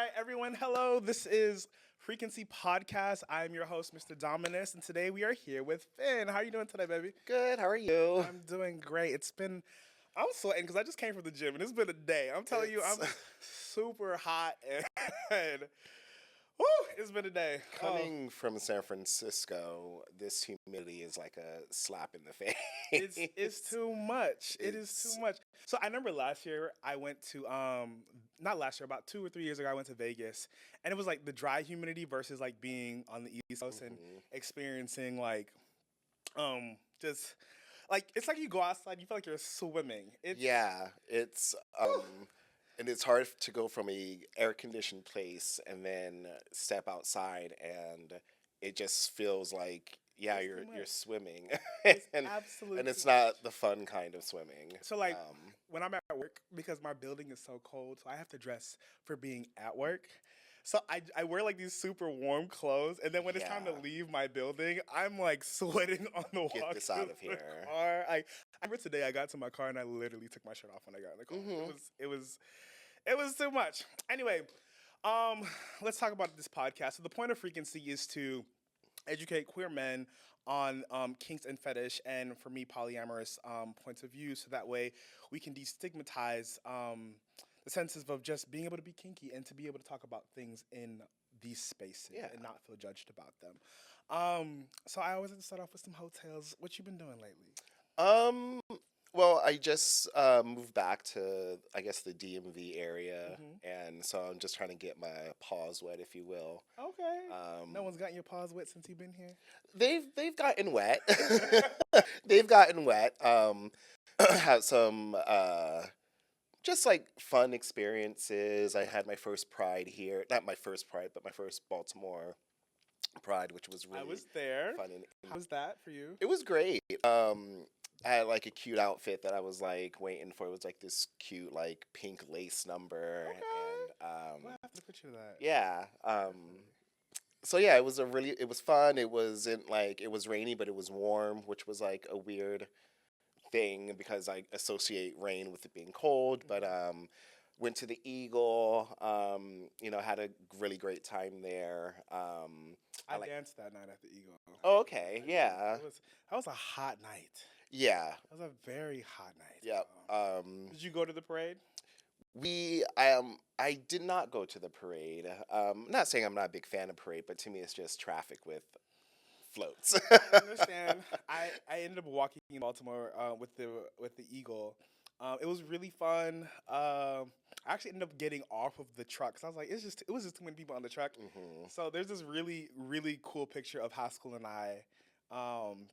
right, everyone. Hello. This is Frequency Podcast. I'm your host, Mr. Dominus, and today we are here with Finn. How are you doing today, baby? Good. How are you? I'm doing great. I'm sweating because I just came from the gym, and it's been a day. I'm telling you, I'm It's super hot, and woo, it's been a day. coming from San Francisco. This humidity is like a slap in the face. It's too much. It is It's too much. So I remember last year I went to not last year, about 2 or 3 years ago I went to Vegas, and it was like the dry humidity versus like being on the East Coast and Mhm. experiencing like just like it's like you go outside, you feel like you're swimming. It's Yeah, it's whew, and it's hard to go from a air conditioned place and then step outside and it just feels like yeah, it's too you're much. swimming. It's and absolutely and too it's much. not the fun kind of swimming. So like Um when I'm at work, because my building is so cold, so I have to dress for being at work. So I wear like these super warm clothes, and then when it's time to yeah, leave my building, I'm like sweating on the get walk this to out of the here. car. I remember today I got to my car and I literally took my shirt off when I got in the car. It Mhm. was it was it was too much. Anyway, um, let's talk about this podcast. So the point of frequency is to educate queer men on kinks and fetish, and for me, polyamorous points of view, so that way we can destigmatize the senses of just being able to be kinky and to be able to talk about things in these spaces Yeah. and not feel judged about them. So I always like to start off with some hotels. What you been doing lately? Um, well, I just moved back to, I guess, the DMV area, Hmm. and so I'm just trying to get my paws wet, if you will. Okay. Um, No one's gotten your paws wet since you've been here. they've gotten wet. They've gotten wet. Had some just like fun experiences. I had my first Pride here, not my first Pride, but my first Baltimore Pride, which was I really was there. fun and How's that for you? it was great. I had like a cute outfit that I was like waiting for. It was like this cute like pink lace number, Okay. and We'll have to picture that. yeah. Definitely. So yeah, it was fun. It wasn't like it was rainy, but it was warm, which was like a weird thing because I associate rain with it being cold. But Mhm. went to the Eagle. Had a really great time there. I I like. danced that night at the Eagle. Oh, okay, I did. yeah, That was a hot night. yeah, That was a very hot night. yep. Did you go to the parade? I did not go to the parade. Not saying I'm not a big fan of parade, but to me it's just traffic with floats. I understand. I ended up walking in Baltimore with the Eagle. It was really fun. I actually ended up getting off of the truck because I was like, it was just too many people on the truck. Hmm. So there's this really really cool picture of Haskell and I, um,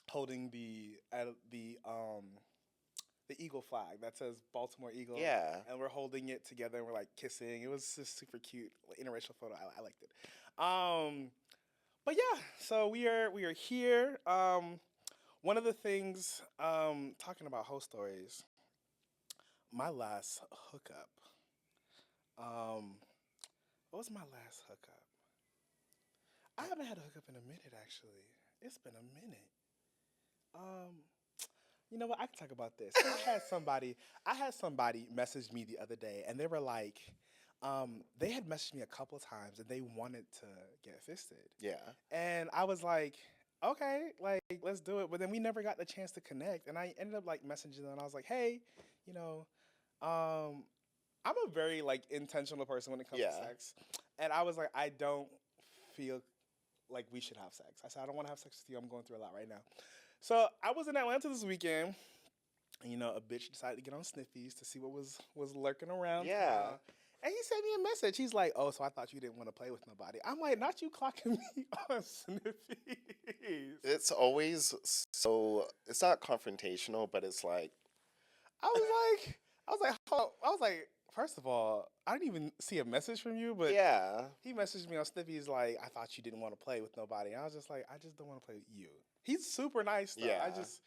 holding the Eagle flag that says Baltimore Eagle, Yeah. and we're holding it together and we're like kissing. It was just super cute, like, interracial photo. I liked it. But yeah, so we are here. One of the things, talking about host stories, my last hookup. Um, what was my last hookup? I haven't had a hookup in a minute, actually. It's been a minute. Um, you know what? I can talk about this. I had somebody message me the other day, and they were like, they had messaged me a couple of times, and they wanted to get fisted, Yeah. and I was like, okay, like let's do it. But then we never got the chance to connect, and I ended up like messaging them. And I was like, hey, you know, um, I'm a very like intentional person when it comes to Yeah. sex, and I was like, I don't feel like we should have sex. I said, I don't want to have sex with you. I'm going through a lot right now. So I was in Atlanta this weekend. And, a bitch decided to get on Sniffies to see what was lurking around Yeah. town. And he sent me a message. He's like, "Oh, so I thought you didn't want to play with nobody." I'm like, "Not you clocking me on Sniffies." It's always so. It's not confrontational, but it's like, I was like, first of all, I didn't even see a message from you, but yeah, he messaged me on Sniffies like, "I thought you didn't want to play with nobody." And I was just like, "I just don't want to play with you." He's super nice though. I yeah. just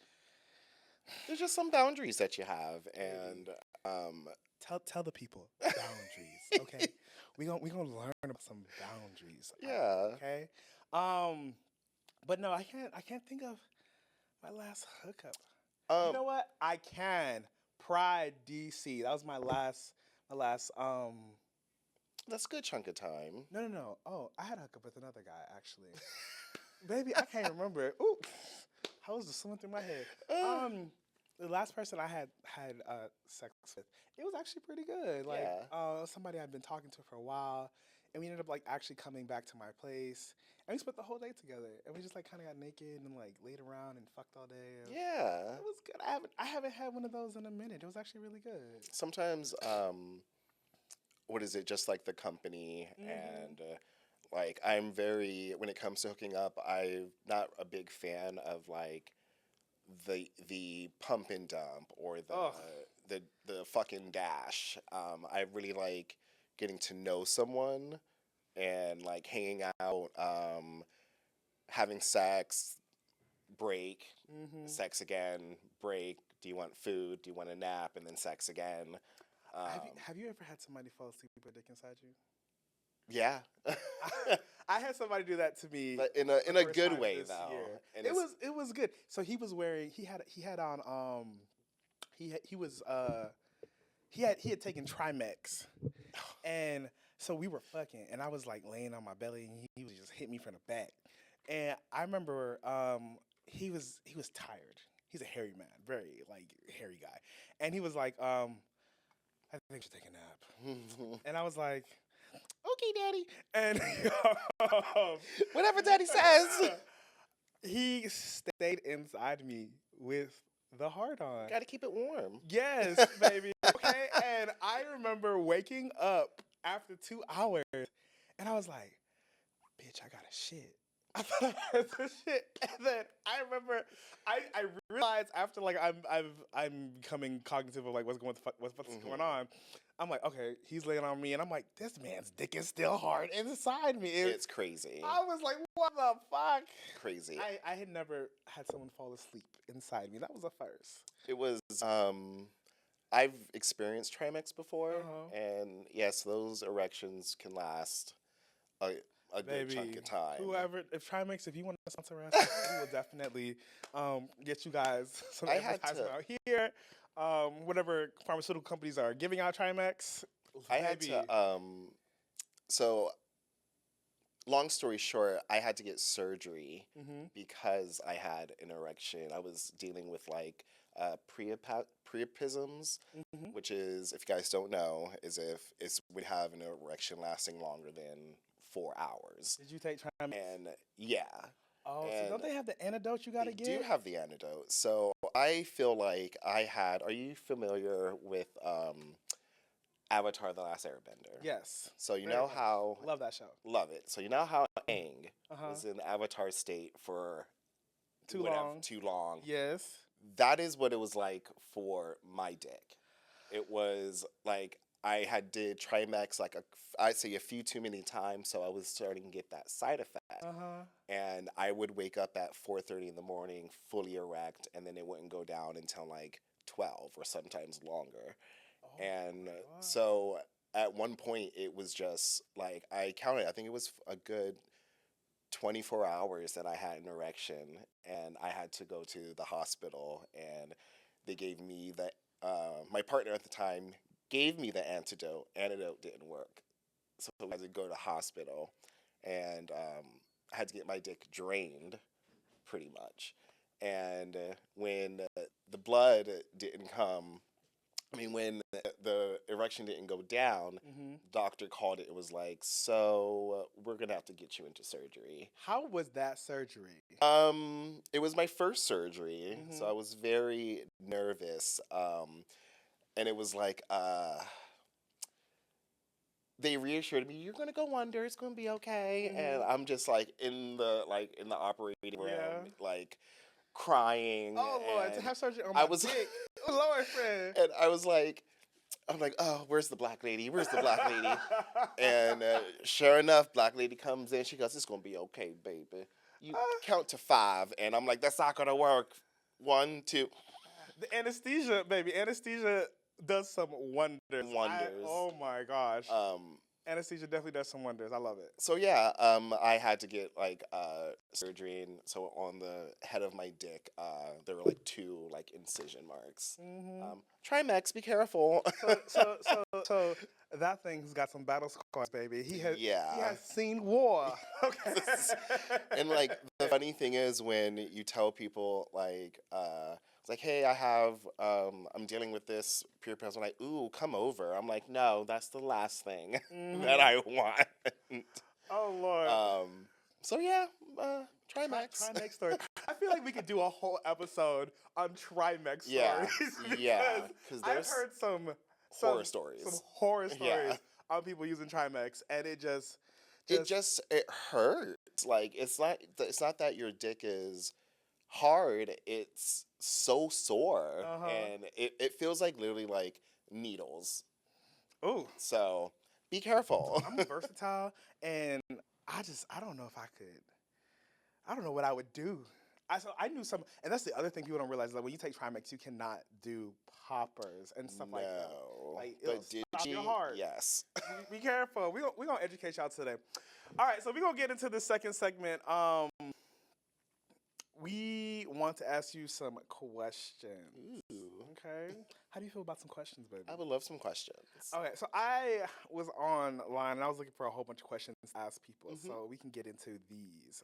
There's just some boundaries that you have, baby. and um, Tell the people boundaries, okay? We gonna learn about some boundaries, yeah. okay? Um, but no, I can't think of my last hookup. You Um, know what? I can. Pride DC. That was my last That's a good chunk of time. No. Oh, I had a hookup with another guy actually. Baby, I can't remember. Ooh, how was this swimming through my head? Uh, Um, the last person I had sex with, it was actually pretty good. Like, yeah. somebody I'd been talking to for a while, and we ended up like actually coming back to my place, and we spent the whole day together, and we just like kind of got naked and like laid around and fucked all day. Yeah. It was good. I haven't had one of those in a minute. It was actually really good. Sometimes, what is it? Just like the company Hmm. and like I'm very when it comes to hooking up, I'm not a big fan of like the pump and dump or Oh, the fucking dash. I really like getting to know someone and like hanging out, having sex, break, hmm. sex again, break. Do you want food? Do you want a nap? And then sex again. Have you ever had somebody fall asleep with a dick inside you? Yeah, I had somebody do that to me but the in a first good time way this though, year. and it's It was good. So he had on he was he had taken Trimex, and so we were fucking, and I was like laying on my belly, and he was just hit me from the back, and I remember he was tired. He's a hairy man, very like hairy guy, and he was like I think I should take a nap, and I was like okay, daddy, and um, whatever Daddy says. he stayed inside me with the heart on. Got to keep it warm. Yes, baby. Okay. And I remember waking up after 2 hours and I was like, bitch, I got a shit. I thought I had some shit. And then I remember I realized after like I'm becoming cognitive of like what's going Hmm. on. I'm like, okay, he's laying on me and I'm like, this man's dick is still hard inside me. It's crazy, I was like, what the fuck? crazy. I had never had someone fall asleep inside me. That was a first. It was. I've experienced Trimex Uh before, huh. and yes, those erections can last a a good chunk Baby, of time. whoever, if Trimex, if you want to sponsor us, we will definitely get you guys some I had advertisement to. out here. Whatever pharmaceutical companies are giving out Trimex, I had baby. to. So long story short, I had to get surgery Hmm. because I had an erection. I was dealing with like priapisms, Hmm. which is, if you guys don't know, is if it's we have an erection lasting longer than 4 hours. Did you take Trimex? And yeah, Oh, so don't and they have the antidote you got to they do get? have the antidote. So I feel like I had. Are you familiar with Avatar: The Last Airbender? Yes, So you very know much. how Love that show. love it. So you know how Aang Uh huh. was in Avatar state for Too whatever long. too long. Yes. That is what it was like for my dick. It was like I had did Trimex like I'd say a few too many times, so I was starting to get that side effect. Uh huh. And I would wake up at 4:30 in the morning, fully erect, and then it wouldn't go down until like 12 or sometimes longer. Oh And my god. so at one point, it was just like I counted. I think it was a good 24 hours that I had an erection, and I had to go to the hospital, and they gave me the. My partner at the time gave me the antidote. Antidote didn't work, so I had to go to the hospital, and I had to get my dick drained, pretty much. And when the blood didn't come, I mean, when the erection didn't go down, Hmm. doctor called it. It was like, so we're gonna have to get you into surgery. How was that surgery? It was my first surgery, so Hmm. I was very nervous. And it was like, they reassured me, "You're gonna go under. It's gonna be okay." And Hmm. I'm just like in the operating Yeah. room, like crying, Oh Lord, to and have surgery on I my was, dick. Oh, Lord, friend. and I was like, I'm like, oh, where's the black lady? Where's the black lady? And sure enough, black lady comes in. She goes, "It's gonna be okay, baby. You count to 5." And I'm like, "That's not gonna work. 1, 2, The anesthesia, baby. Anesthesia does some wonders. wonders." Oh my gosh. Anesthesia definitely does some wonders. I love it. So yeah, I had to get like surgery, and so on the head of my dick, there were like two like incision marks. Hmm. Trimex, be careful. So that thing's got some battle scars, baby. He Yeah. has seen war. Okay. And like the funny thing is when you tell people like it's like, hey, I'm dealing with this peer pressure. I'm like, ooh, come over. I'm like, no, that's the last thing that Mhm. I want. Oh Lord. So yeah, Trimex. Trimex stories. I feel like we could do a whole episode on Trimex Yeah, stories yeah, because because I've there's heard horror some stories. horror Yeah, stories on people using Trimex, and it it just just it hurts. Like it's not that your dick is hard. It's so sore, uh-huh. and it feels like literally like needles. Oh, So be careful. I'm versatile, and I don't know if I could. I don't know what I would do. I knew some, and that's the other thing people don't realize. Like when you take Trimex, you cannot do poppers and stuff like that. No, Like it'll but did stop your she? heart. Yes. Be careful. We gonna educate y'all today. All right, so we're gonna get into the second segment. We want to ask you some questions. Ooh, Okay. How do you feel about some questions, baby? I would love some questions. Okay, so I was online and I was looking for a whole bunch of questions to ask people, Hmm. so we can get into these.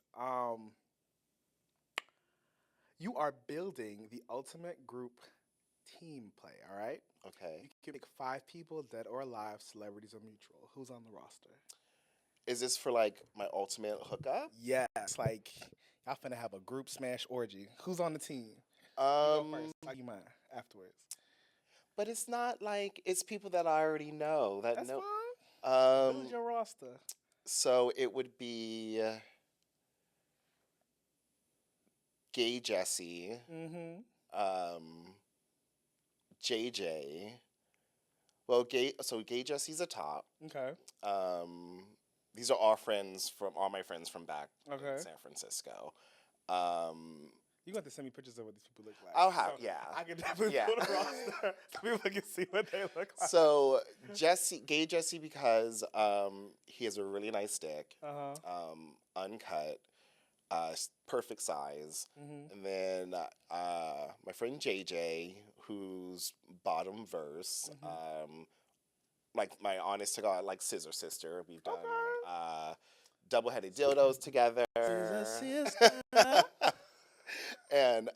You are building the ultimate group team play, all right? Okay. You can pick 5 people, dead or alive, celebrities or mutual. Who's on the roster? Is this for like my ultimate hookup? Yes, like y'all finna have a group smash orgy. Who's on the team? You go Um, first. I'll give you mine afterwards. but it's not like it's people that I already know that That's know. fine. Build your roster. So it would be Gay Jesse, Mm-hmm. um, JJ. Well, Gay Jesse's a top. Okay. Um, these are all my friends from back in Okay. San Francisco. Um, You got to send me pictures of what these people look like. I'll have, So yeah, I can definitely yeah. put a roster so people can see what they look like. So Gay Jesse, because he has a really nice dick, Uh-huh. uncut, perfect size. Mm-hmm. And then my friend JJ, who's bottom verse, Mm-hmm. like my honest to God, like Scissor Sister. We've done Okay. double-headed dildos together. Sister. And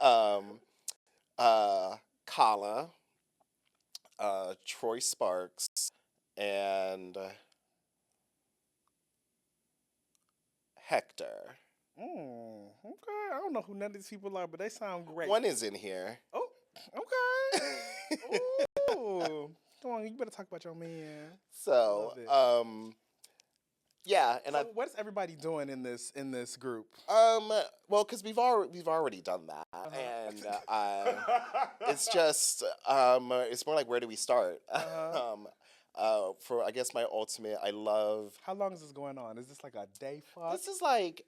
Kala, Troy Sparks, and Hector. Okay. I don't know who none of these people are, but they sound great. One is in here. Oh, okay. Ooh. Come on, you better talk about your man. So, Love it. yeah, and So what's everybody doing in this group? well, because we've already done that, and it's just it's more like where do we start? Uh-huh. For I guess my ultimate, I love. How long is this going on? Is this like a day fuck? This is like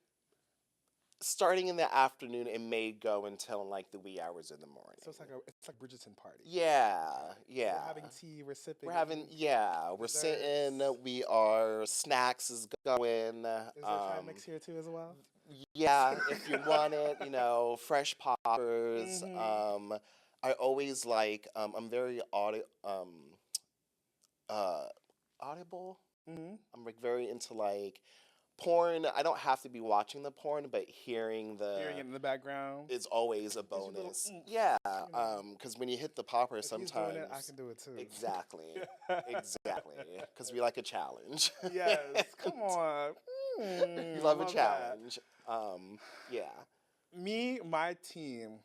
starting in the afternoon and may go until like the wee hours in the morning. So it's like Bridgerton party. Yeah, yeah. We're having tea, we're sipping. We're sitting. We are snacks is going. Is there Trimex here too as well? Yeah, if you want it, fresh poppers. Mhm. I always like. I'm very audible. Mm-hmm. I'm like very into like porn. I don't have to be watching the porn, but hearing Hearing it in the background. is always a Gives you a little bonus. oomph, Yeah, you know. because when you hit the popper, If he's sometimes doing it, I can do it too. exactly, exactly, because we like a challenge. Yes, come on. We love a Love that. challenge. Yeah. Me, my team.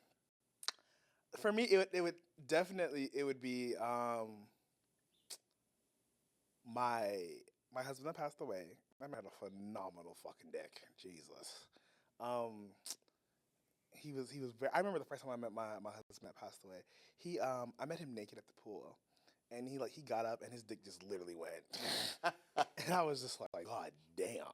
For me, it would definitely be my my husband that passed away. That man had a phenomenal fucking dick. Jesus. Um, he was very. I remember the first time I met my husband that passed away. I met him naked at the pool, and he got up and his dick just literally went, and I was just like, God damn.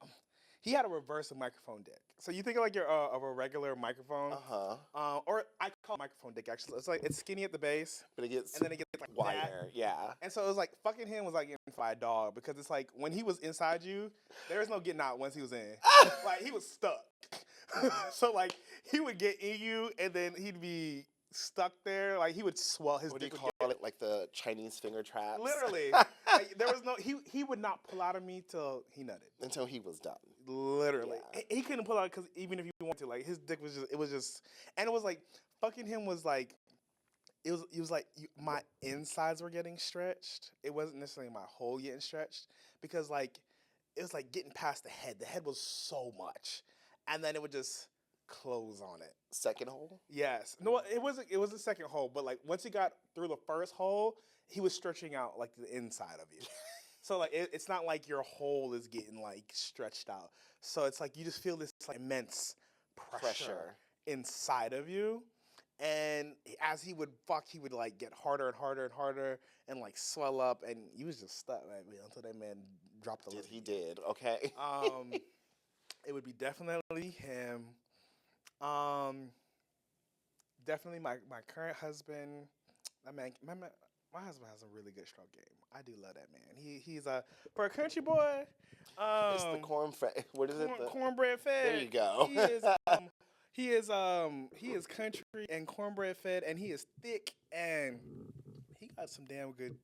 He had a reverse microphone dick. So you think of like your of a regular microphone, Uh-huh. or I call it microphone dick actually. It's like it's skinny at the base, But it gets and then it gets it's like that. Wider, yeah. And so it was like fucking him was like getting by a dog because it's like when he was inside you, there was no getting out once he was in. Like he was stuck. So like he would get in you and then he'd be stuck there. Like he would swell his What do you dick. call it? Like the Chinese finger traps? Literally. Like, there was no he would not pull out of me till he nutted. Until he was done. Literally. Yeah. He couldn't pull out because even if he wanted to, like his dick was just it was just and it was like fucking him was like it was like my insides were getting stretched. It wasn't necessarily my hole getting stretched because like it was like getting past the head. The head was so much, and then it would just close on it. Second hole? Yes, no, it wasn't. It was the second hole, but like once he got through the first hole, he was stretching out like the inside of you. So like it's not like your hole is getting like stretched out. So it's like you just feel this like immense pressure inside of you. And as he would fuck, he would like get harder and harder and harder and like swell up, and you was just stuck until that man dropped the. He did. Okay. It would be definitely him. Definitely my current husband. My husband has a really good stroke game. I do love that man. He's for a country boy. It's the corn fed. What is it? Cornbread fed. There you go. He is country and cornbread fed, and he is thick, and he got some damn good.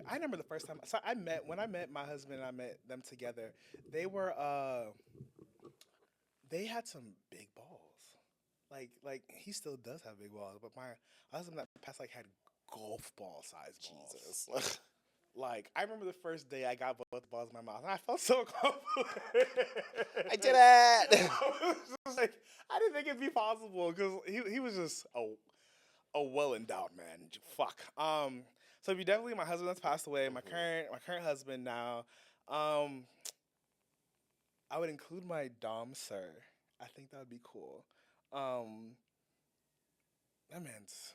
I remember the first time. So when I met my husband, and I met them together. They were they had some big balls. Like he still does have big balls, but my husband that passed like had golf ball sized balls. Jesus. Like, I remember the first day I got both balls in my mouth, and I felt so confident. I did it! I was just like, I didn't think it'd be possible, because he was just a well-endowed man. Fuck. So it'd be definitely my husband that's passed away, my current husband now. I would include my dom sir. I think that would be cool. That man's...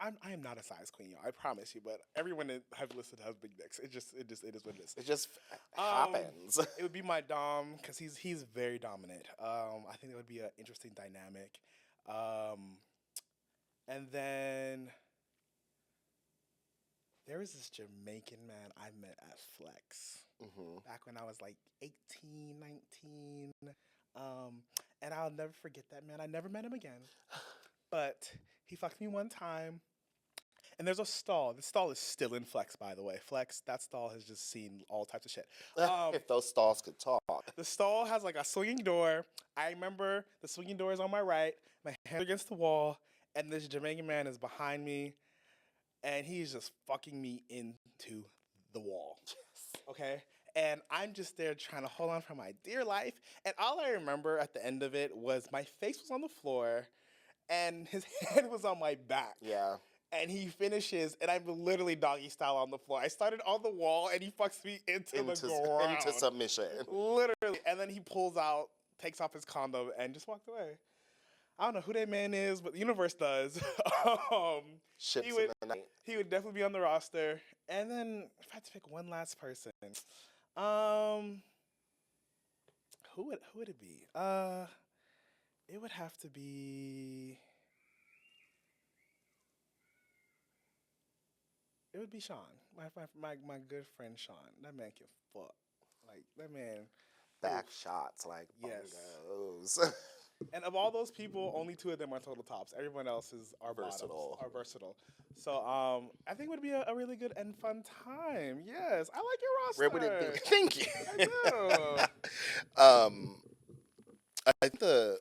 I am not a size queen, y'all. I promise you. But everyone that I've listened to has big dicks. It is what it is. It just happens. It would be my dom because he's very dominant. I think that would be an interesting dynamic. And then there was this Jamaican man I met at Flex back when I was like 18, 19. And I'll never forget that man. I never met him again. But he fucked me one time. And there's a stall. The stall is still in Flex, by the way. Flex, that stall has just seen all types of shit. If those stalls could talk. The stall has like a swinging door. I remember the swinging door is on my right, my hand against the wall, and this Jamaican man is behind me, and he's just fucking me into the wall. Yes. Okay? And I'm just there trying to hold on for my dear life. And all I remember at the end of it was my face was on the floor, and his head was on my back. Yeah. And he finishes, and I'm literally doggy style on the floor. I started on the wall, and he fucks me into the ground. Into submission. Literally. And then he pulls out, takes off his condom, and just walked away. I don't know who that man is, but the universe does. Ships in the night. He would definitely be on the roster. And then, if I had to pick one last person, who would it be? It would have to be... It would be Sean, my good friend Sean. That man can fuck. Like, that man... Back shots, like, yes. bongos. And of all those people, only 2 of them are total tops. Everyone else are versatile. Are versatile. So I think it would be a really good and fun time. Yes, I like your roster. Where would it be? Thank you. I do. I think the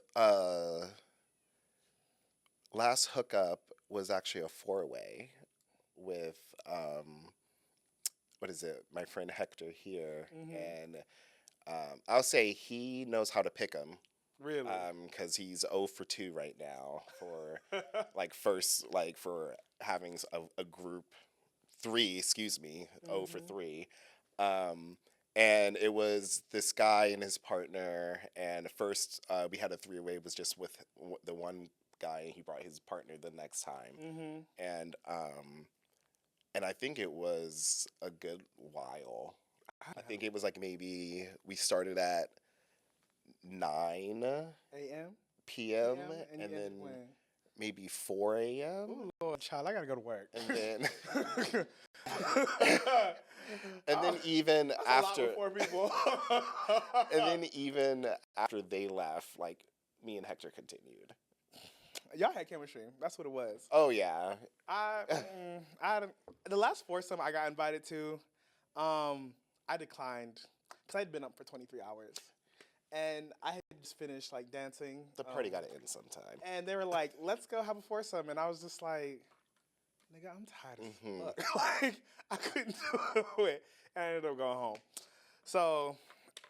last hookup was actually a 4-way with what is it? My friend Hector here, and I'll say he knows how to pick them. Really? Because he's 0 for 2 right now for for having a group 3, excuse me, 0 for 3. And it was this guy and his partner, and first we had a 3-way was just with the one guy, and he brought his partner the next time. And I think it was a good while. I think it was like maybe we started at 9 a.m. p.m. and then when? maybe 4 a.m. Ooh, Lord, child, I gotta go to work. And then and Oh, then even that's a lot after with 4 people. and then even after they left, like me and Hector continued. Y'all had chemistry. That's what it was. Oh yeah. The last foursome I got invited to, I declined because I'd been up for 23 hours, and I had just finished like dancing. The party got to end sometime. And they were like, "Let's go have a foursome," and I was just like, "Nigga, I'm tired as fuck." Like I couldn't do it, and I ended up going home. So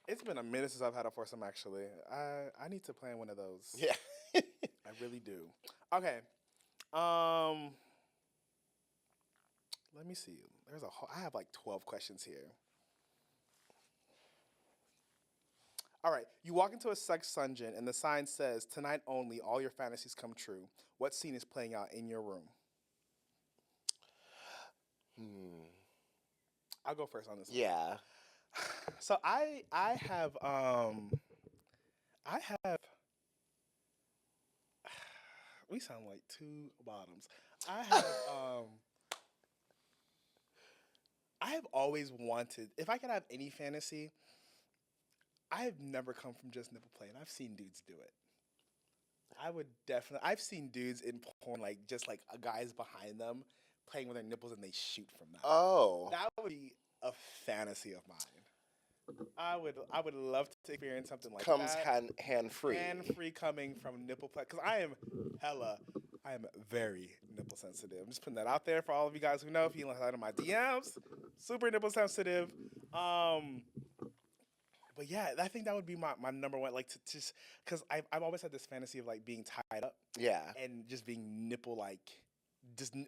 it's been a minute since I've had a foursome. Actually, I need to plan one of those. Yeah. I really do. Okay. Let me see. I have like 12 questions here. All right. You walk into a sex dungeon and the sign says, "Tonight only, all your fantasies come true." What scene is playing out in your room? I'll go first on this one. Yeah. So I have we sound like two bottoms. I have always wanted, if I could have any fantasy, I have never come from just nipple play, and I've seen dudes do it. I've seen dudes in porn, like, just like a guy's behind them playing with their nipples and they shoot from that. Oh. That would be a fantasy of mine. I would love to experience something like Comes that. hand free. Hand free coming from nipple play, because I am very nipple sensitive. I'm just putting that out there for all of you guys who know. If you slide in my DMs, super nipple sensitive. But yeah, I think that would be my number one. Like, to just because I've always had this fantasy of like being tied up Yeah. and just being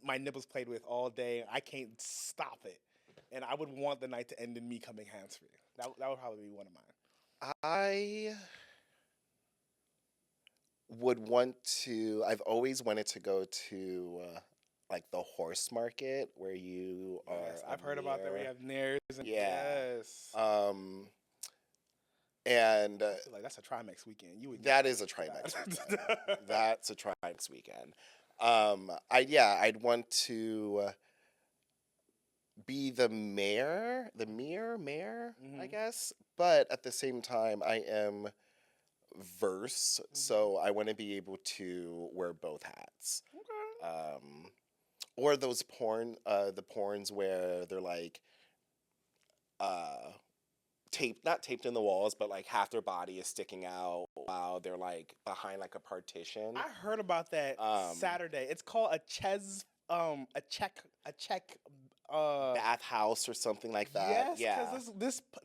my nipples played with all day. I can't stop it, and I would want the night to end in me coming hands free. That would probably be one of mine. I would want to. I've always wanted to go to like the horse market where you are. Yes, I've heard about that. We have nares. And Yeah. Yes. And Like, that's a Trimax weekend. You would. that is a Trimax weekend. That's a Trimax weekend. I'd want to be the mayor, I guess. But at the same time, I am verse, so I want to be able to wear both hats. Okay. Or those the porns where they're like, not taped in the walls, but like half their body is sticking out while they're like behind like a partition. I heard about that Saturday. It's called a check bathhouse or something like that. Yes, Yeah. because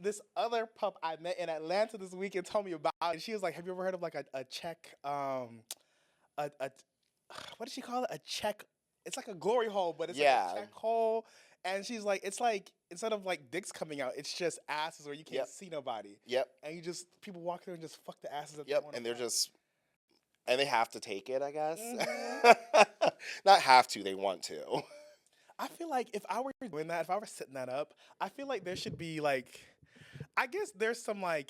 this other pup I met in Atlanta this weekend told me about it. And she was like, "Have you ever heard of like a check a what did she call it? A check. It's like a glory hole, but it's like a check hole." And she's like, "It's like instead of like dicks coming out, it's just asses where you can't see nobody." Yep. And people walk there and just fuck the asses. And they have to take it, I guess. Mm-hmm. Not have to, they want to. I feel like if I were doing that, if I were setting that up, I feel like there should be like, I guess there's some a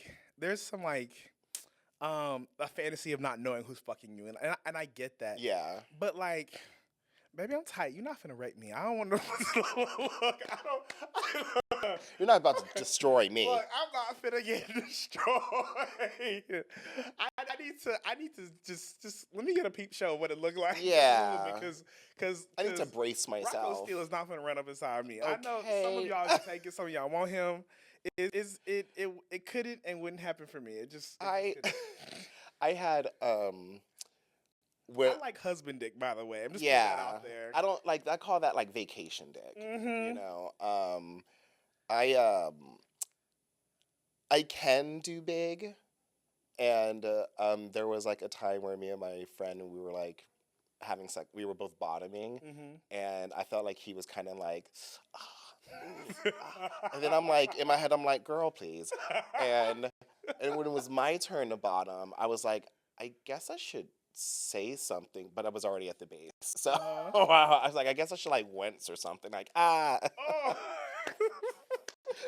fantasy of not knowing who's fucking you, and I get that. Yeah. But like, baby, I'm tight. You're not finna rape me. I don't want to. Look, You're not about to destroy me. Look, I'm not finna get destroyed. I need to just let me get a peep show of what it looked like. Yeah. Because I need to brace myself. Rocco Steele is not finna run up inside me. Okay. I know some of y'all can take it, some of y'all want him. It couldn't and wouldn't happen for me. I had I like husband dick, by the way. I'm just putting that out there. I don't like. I call that like vacation dick. Mm-hmm. You know. I can do big, and there was like a time where me and my friend, we were like having sex. We were both bottoming, and I felt like he was kind of like, and then I'm like, in my head, I'm like, girl, please. And when it was my turn to bottom, I was like, I guess I should say something, but I was already at the base. So I was like, I guess I should like wince or something, like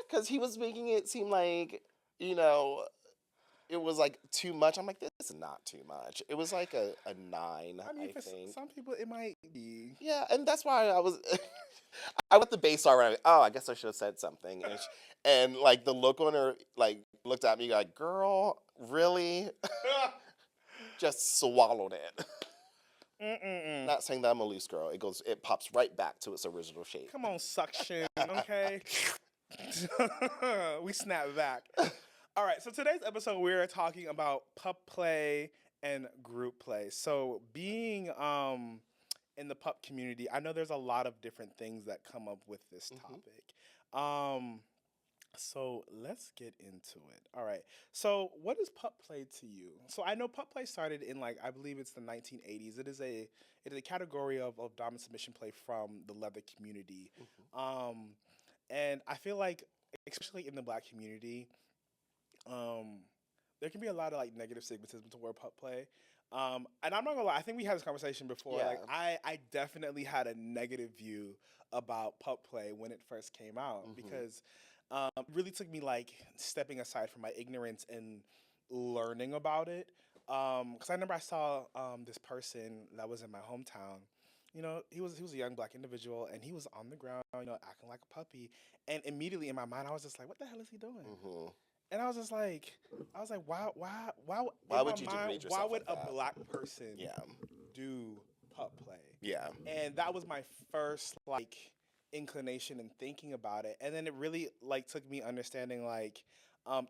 because he was making it seem like, you know, it was like too much. I'm like, this is not too much. It was like a 9, I mean, I for think. some people, it might be. Yeah, and that's why I was. I went the base already. Oh, I guess I should have said something. And like the look on her, like looked at me like, "Girl, really?" Just swallowed it. Mm-mm-mm. Not saying that I'm a loose girl. It pops right back to its original shape. Come on, suction, okay? We snap back. All right, so today's episode we're talking about pup play and group play. So being in the pup community, I know there's a lot of different things that come up with this topic. So let's get into it. All right. So what is pup play to you? So I know pup play started in like I believe it's the 1980s. It is a category of dom and submission play from the leather community. Um, and I feel like especially in the black community, um, there can be a lot of like negative stigmatism toward pup play. And I'm not gonna lie, I think we had this conversation before. Yeah. Like I definitely had a negative view about pup play when it first came out because it really took me like stepping aside from my ignorance and learning about it. Because I remember I saw this person that was in my hometown. You know, he was a young black individual, and he was on the ground, you know, acting like a puppy. And immediately in my mind, I was just like, "What the hell is he doing?" And I was like, why? Why In my would you mind, degrade why yourself would like a that? black person Yeah. do pup play? Yeah. And that was my first like inclination in thinking about it, and then it really like took me understanding like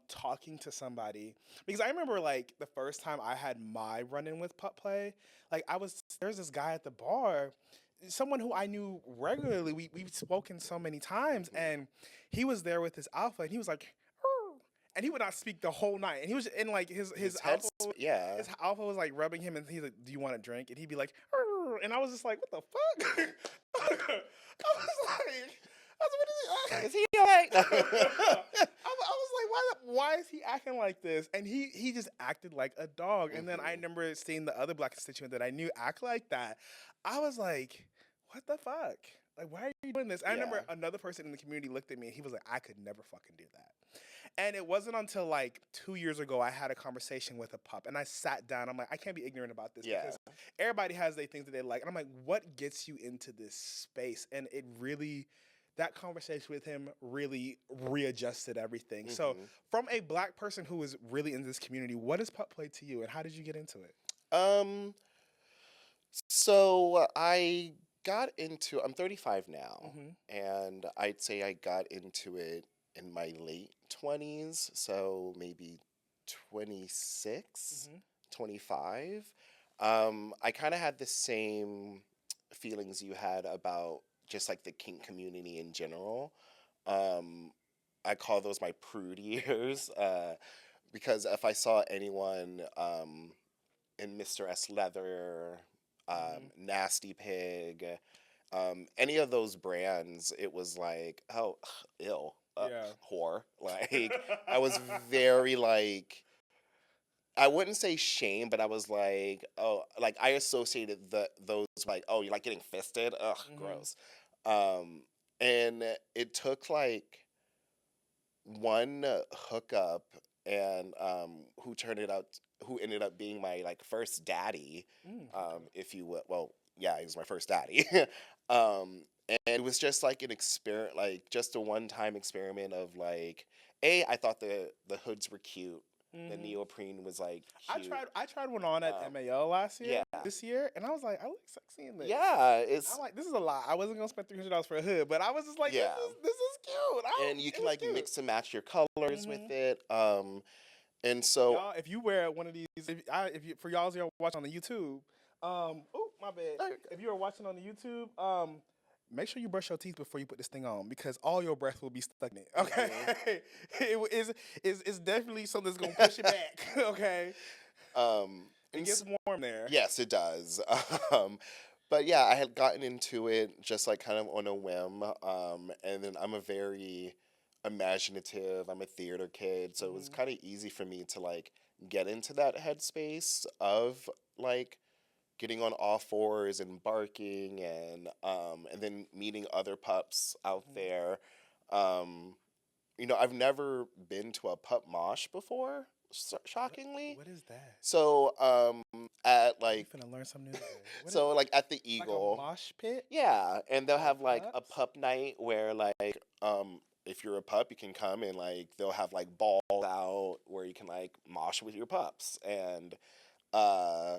talking to somebody because I remember like the first time I had my run in with pup play, like there's this guy at the bar, someone who I knew regularly. We've spoken so many times, and he was there with his alpha, and he was like. "Arr," and he would not speak the whole night, and he was in like his head, alpha. yeah. His alpha was like rubbing him, and he's like, "Do you want a drink?" And he'd be like, "Arr," and I was just like, "What the fuck?" I was like, "What Is he alright? I was like, why is he acting like this?" And he just acted like a dog. And then I remember seeing the other black constituent that I knew act like that. I was like, what the fuck? Like, why are you doing this? I remember Yeah. another person in the community looked at me and he was like, I could never fucking do that. And it wasn't until like 2 years ago I had a conversation with a pup and I sat down. I'm like, I can't be ignorant about this Yeah. because everybody has their things that they like. And I'm like, what gets you into this space? And it really, that conversation with him really readjusted everything. So, from a black person who is really in this community, what is pup play to you and how did you get into it? Um. So I'm 35 now, Mm-hmm. and I'd say I got into it in my late 20s, so maybe 26, Mm-hmm. 25. I kind of had the same feelings you had about just like the kink community in general. Um, I call those my prude years, because if I saw anyone in Mr. S. Leather, Nasty Pig, any of those brands, it was like, oh, ill, Yeah. whore. Like, I was very like, I wouldn't say shame, but I was like, oh, like I associated those like, oh, you like getting fisted? Ugh, gross. Um, and it took like one hookup and who ended up being my like first daddy, if you will. Well, yeah, he was my first daddy. And it was just like an experiment, like just a one-time experiment of like, I thought the hoods were cute. The neoprene was like cute. I tried one on at Um, MAO last year, yeah. this year, and I was like, I look sexy in this. Yeah, I'm like, this is a lot. I wasn't gonna spend $300 for a hood, but I was just like, Yeah. this is cute. And you It can was like cute. mix and match your colors with it. And so Y'all, if you wear one of these, for y'all who are watching on the YouTube, oh my bad. If you are watching on the YouTube, make sure you brush your teeth before you put this thing on because all your breath will be stuck in it. Okay, it's definitely something that's gonna push it back. Okay, it and gets warm there. yes, it does. But yeah, I had gotten into it just like kind of on a whim. And then I'm a very imaginative. I'm a theater kid, so it was kind of easy for me to like get into that headspace of like getting on all fours and barking and then meeting other pups out there. I've never been to a pup mosh before, shockingly. What is that? So, at You like, finna learn something new today. What is so like at the like a Eagle, mosh pit yeah, and they'll for have like a pups? pup night where like, if you're a pup, you can come and like they'll have like balls out where you can like mosh with your pups, and uh,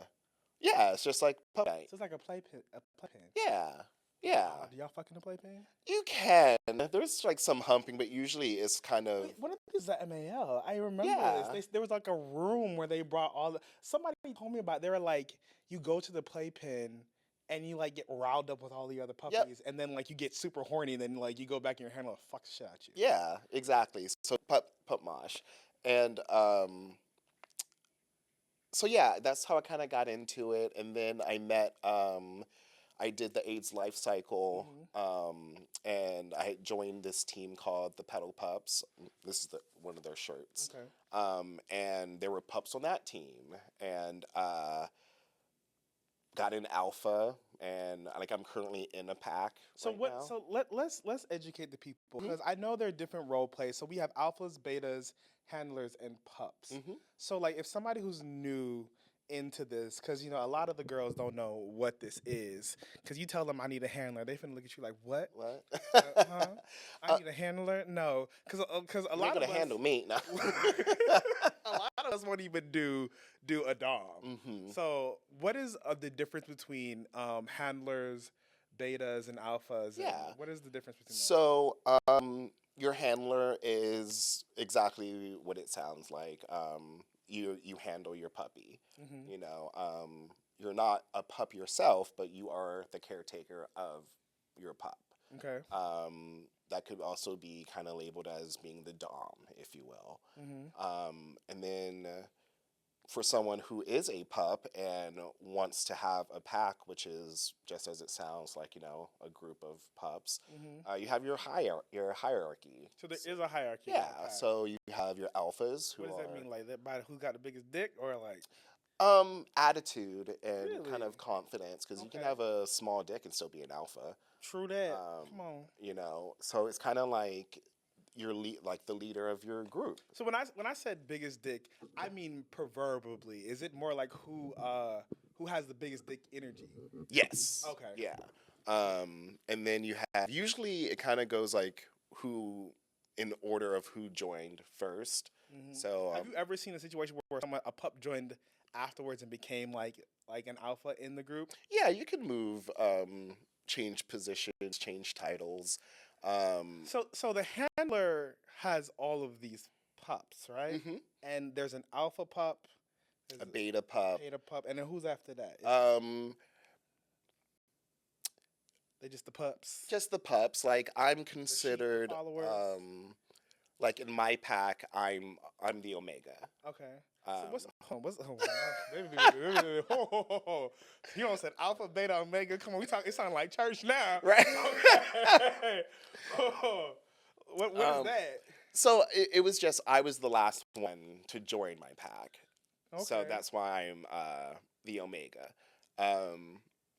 yeah, it's just like pup night. So it's like a playpen. A playpen. Yeah, yeah, Wow. Do y'all fuck in the playpen? you can. There's like some humping, but usually it's kind of Wait, what is that MAL? I remember this. yeah, There was like a room where they brought all the. Somebody told me about. They were like, you go to the playpen and you like get riled up with all the other yep, puppies, and then like you get super horny, and then like you go back in your handle and fuck the shit out you. yeah, exactly. So pup mosh, and so yeah, that's how I kind of got into it, and then I met I did the AIDS life cycle, Hmm. and I joined this team called the Pedal Pups. This is one of their shirts, Okay. and there were pups on that team, and got in alpha, and like I'm currently in a pack So right what? now. So let's educate the people Hmm. because I know there are different role plays. So we have alphas, betas, handlers, and pups. Hmm. So like if somebody who's new into this, because a lot of the girls don't know what this is, because you tell them I need a handler, they finna look at you like what? What? Huh? I uh, need a handler? No, because a you're not lot gonna of us. handle me, no. A lot of us won't even do a dom. Hmm. So, what is the difference between handlers, betas, and alphas? And Yeah. what is the difference between those? So, your handler is exactly what it sounds like. You handle your puppy. Hmm. You're not a pup yourself, but you are the caretaker of your pup. Okay. That could also be kind of labeled as being the dom, if you will. Hmm. And then for someone who is a pup and wants to have a pack, which is just as it sounds like, a group of pups, Hmm. you have your hierarchy. So there is a hierarchy in Yeah, the pack. so you have your alphas who What does that are mean? Like that by who got the biggest dick, or like attitude and kind really? of confidence, because you can Okay. have a small dick and still be an alpha. True that. Um, Come on. so it's kind of like like the leader of your group. So when I said biggest dick, I mean proverbially. Is it more like who has the biggest dick energy? Yes. Okay. Yeah. And then you have usually it kind of goes like who in order of who joined first. Hmm. So Have you ever seen a situation where a pup joined afterwards and became like an alpha in the group? yeah, you can move, change positions, change titles. So the handler has all of these pups, right? Hmm. And there's an alpha pup, there's A a beta pup. beta pup, and then who's after that? Um, They just the pups, just the pups. Like I'm the sheep, the considered, followers. like in my pack, I'm the omega. Okay. So Um, baby, you don't said alpha, beta, omega. Come on, we talk. It sounds like church now. right. Okay. What is um, that? so it was just I was the last one to join my pack. So Okay. that's why I'm the Omega.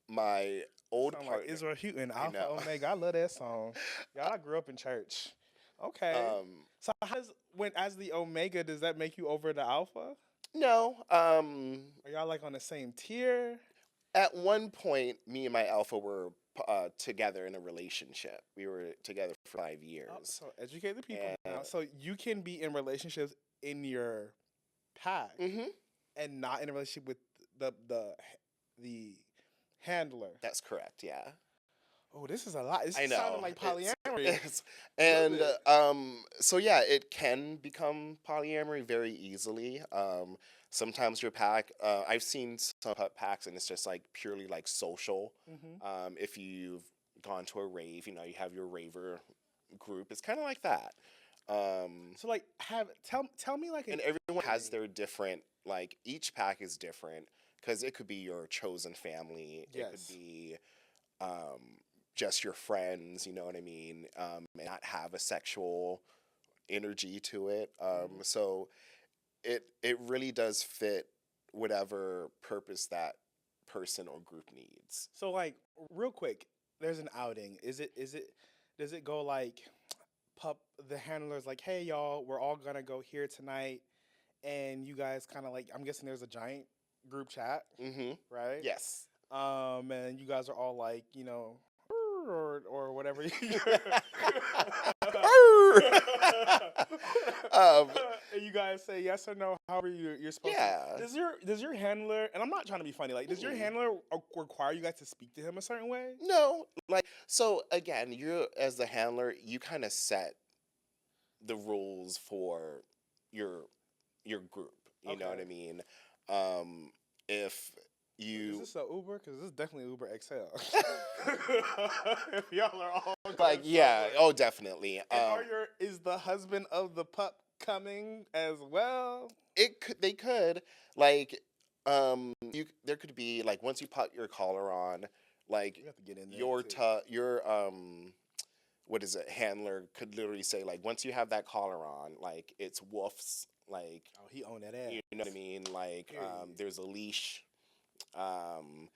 My old Sound like partner. Israel Houghton, I Alpha know. Omega. I love that song. Y'all, I grew up in church. Okay. um, So how does when as the Omega, does that make you over the Alpha? no. Are y'all like on the same tier? At one point, me and my alpha were together in a relationship. We were together for 5 Oh, years. so educate the people And now. So you can be in relationships in your pack hmm and not in a relationship with the handler. that's correct. Yeah. Oh, this is a lot. This I is sounding know. like polyamory. It's Love and it. so yeah, it can become polyamory very easily. Sometimes your pack, I've seen some packs, and it's just like purely like social. Hmm. If you've gone to a rave, you have your raver group. It's kind of like that. So like, have tell me like an And everyone has thing. their different, like each pack is different because it could be your chosen family. It could Yes. be um, just your friends, you know what I mean, and not have a sexual energy to it. Mhm. So it really does fit whatever purpose that person or group needs. So like, real quick, there's an outing. Does it go like pup the handler's like, hey y'all, we're all gonna go here tonight, and you guys kind of like, I'm guessing there's a giant group chat, Mm-hmm. right? Yes. And you guys are all like, or whatever. um, And you guys say yes or no, however you're supposed to. yeah. Does your handler? And I'm not trying to be funny. Like, does your Mm-mm. handler require you guys to speak to him a certain way? No, like so again, you as the handler, you kind of set the rules for your your group. You know what I Okay. mean? Um, if Is you this a Uber? Because this is definitely Uber XL. If y'all are all going like, yeah, somewhere. oh, definitely. And is the husband of the pup coming as well? They could like, there could be like once you put your collar on, like We have to get in there your too. your what is it handler could literally say like once you have that collar on, like it's woofs, like Oh, he owned that ass. you know what I mean, like Period. there's a leash, um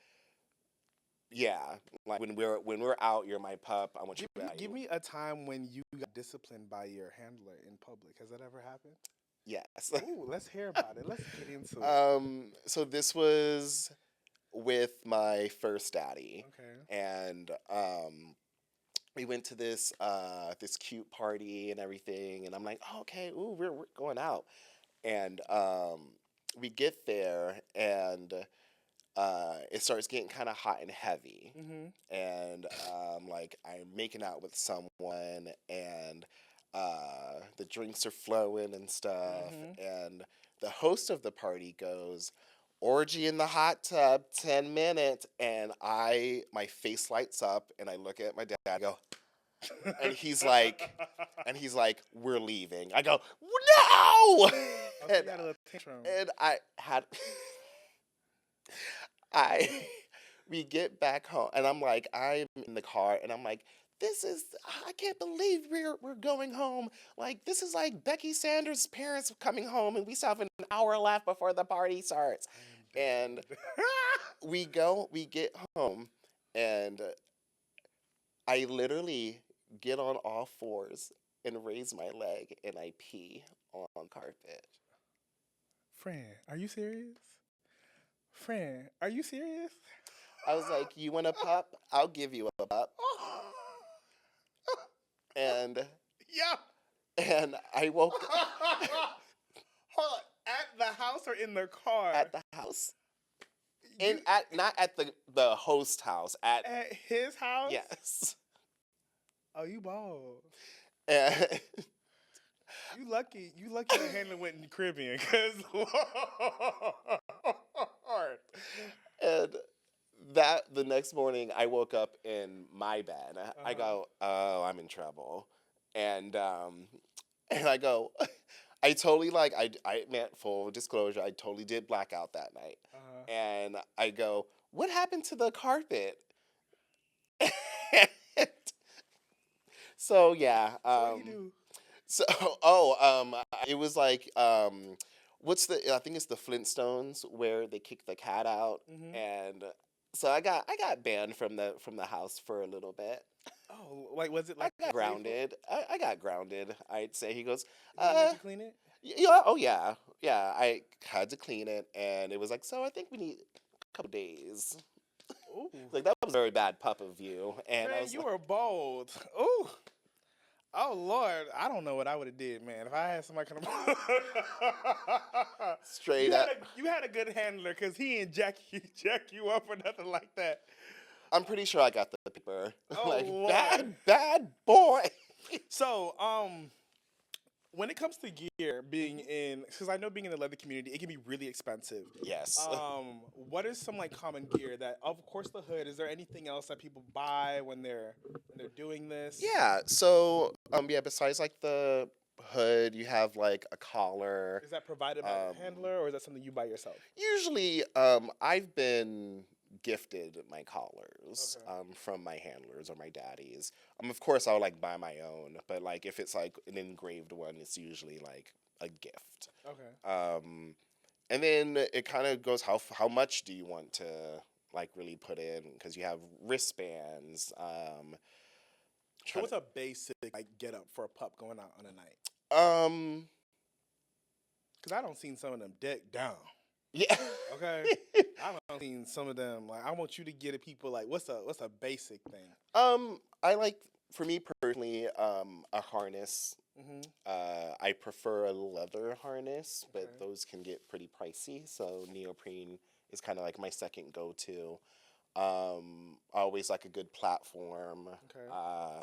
yeah, like when we're out, you're my pup, I want you out. Give me a time when you got disciplined by your handler in public. Has that ever happened? Yes. Ooh, let's hear about it. Let's get into it. So this was with my first daddy, Okay. and we went to this cute party and everything, and I'm like, oh, okay, ooh, we're going out, and we get there, and it starts getting kind of hot and heavy, Mhm. and like I'm making out with someone, and the drinks are flowing and stuff, Mhm. and the host of the party goes, orgy in the hot tub, 10 minutes, and my face lights up, and I look at my dad, I go, and he's like, we're leaving. I go, no. Okay, you had a little tantrum. And I had I we get back home, and I'm in the car, and I'm like, I can't believe we're going home. Like, this is like Becky Sanders' parents coming home, and we still have an hour left before the party starts. I am And dead. we get home, and I literally get on all fours and raise my leg, and I pee on carpet. Friend, are you serious? Friend, are you serious? I was like, you want a pup? I'll give you a pup. And Yeah. and I woke Hold on. At the house or in the car? at the house. You And at not at the host house, at at his house? yes. Oh, you bald. And You lucky. You lucky the handler went in the Caribbean, cause Lord. and that the next morning I woke up in my bed. I Uh-huh. go, oh, I'm in trouble. And and I go, I totally like I meant full disclosure, I totally did blackout that night. Uh-huh. And I go, what happened to the carpet? So yeah, So what do you do? so it was like what's the I think it's the Flintstones where they kick the cat out, Mm-hmm. and so I got banned from the house for a little bit. Oh, like was it I like got playful? grounded. I got grounded. I'd say he goes, Did he make you clean it? yeah, oh yeah, yeah. I had to clean it, and it was like, so I think we need a couple days. Ooh. Like that was a very bad pup of you, and I Friend, was you like, were bold. Ooh. Oh Lord, I don't know what I would have did, man. If I had somebody come, straight up. you had a good handler because he ain't jack you up or nothing like that. I'm pretty sure I got the paper. Oh Like Lord. bad boy. So when it comes to gear, being in, because I know being in the leather community, it can be really expensive. Yes. What is some like common gear that, of course, the hood? Is there anything else that people buy when they're doing this? Yeah. So yeah. Besides like the hood, you have like a collar. Is that provided by the Um, handler, or is that something you buy yourself? Usually, I've been gifted my collars Okay. from my handlers or my daddies. Of course, I'll like buy my own, but like if it's like an engraved one, it's usually like a gift. Okay. And then it kind of goes how much do you want to like really put in, because you have wristbands, So trying what's a basic like get up for a pup going out on a night? to. Because I don't seen some of them deck down. Yeah. Okay, I don't seen some of them. Like I want you to get at people like what's a basic thing. I like, for me personally, a harness. Mm-hmm. I prefer a leather harness, Okay. but those can get pretty pricey. So neoprene is kind of like my second go-to. I always like a good platform. Okay.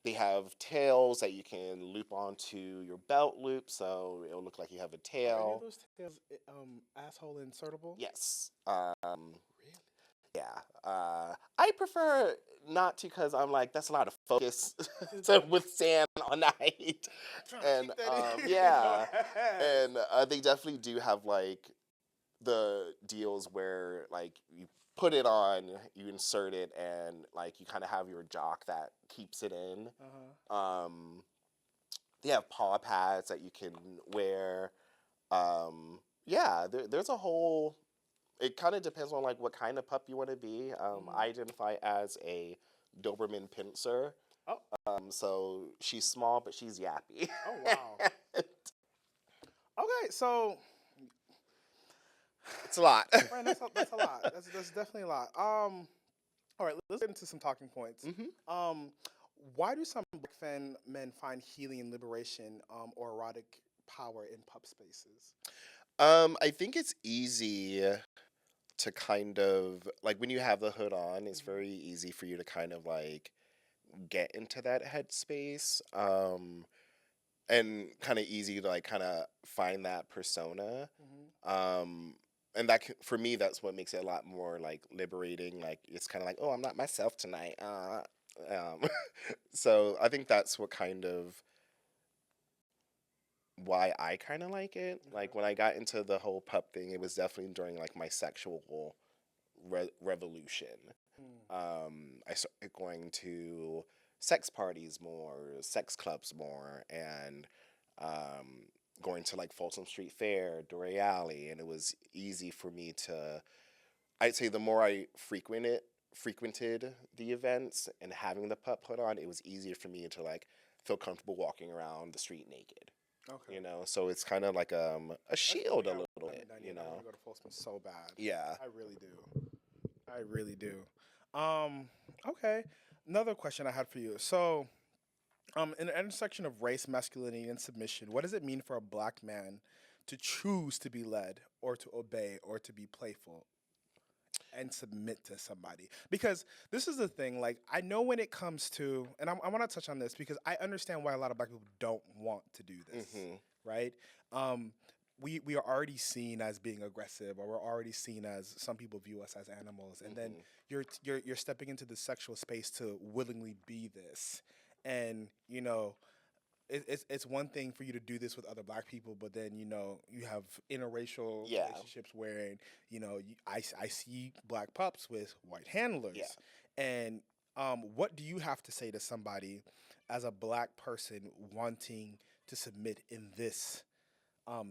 They have tails that you can loop onto your belt loop, so it'll look like you have a Are any of tail. those tails asshole insertable? Yes. Really? Yeah. I prefer not to, because I'm like, that's a lot of focus to withstand all night. Trying to And keep that in your yeah. ass. And they definitely do have like the deals where like you put it on, you insert it, and like you kind of have your jock that keeps it in. Uh-huh. They have paw pads that you can wear. Yeah, there's a whole. It kind of depends on like what kind of pup you want to be. I identify as a Doberman pincer. Oh. So she's small, but she's yappy. Oh wow. Okay, so It's a lot. Brian, that's a lot. That's definitely a lot. All right, let's get into some talking points. hmm Why do some black fan men find healing and liberation or erotic power in pup spaces? I think it's easy to kind of like when you have the hood on, it's Mm-hmm. very easy for you to kind of like get into that headspace. And kind of easy to like kind of find that persona. Mm-hmm. Um, and that for me, that's what makes it a lot more like liberating. Like it's kind of like, oh, I'm not myself tonight. So I think that's what kind of why I kind of like it. Like when I got into the whole pup thing, it was definitely during like my sexual revolution. I started going to sex parties more, sex clubs more, and um, going to like Folsom Street Fair, Dory Alley, and it was easy for me to. I'd say the more I frequented the events and having the pup put on, it was easier for me to like feel comfortable walking around the street naked. Okay. So it's kind of like a That's shield a something little I haven't bit. done yet. I want to go to Folsom so bad. Yeah. I really do. I really do. Um, okay. Another question I had for you. So, in the intersection of race, masculinity, and submission, what does it mean for a black man to choose to be led or to obey or to be playful and submit to somebody? Because this is the thing, like, I know when it comes to, and I want to touch on this because I understand why a lot of black people don't want to do this, hmm right? Um, we are already seen as being aggressive, or we're already seen as some people view us as animals, and then hmm you're stepping into the sexual space to willingly be this, and it's one thing for you to do this with other black people, but then you have interracial Yeah. relationships wherein I see black pups with white Yeah. handlers, and what do you have to say to somebody as a black person wanting to submit in this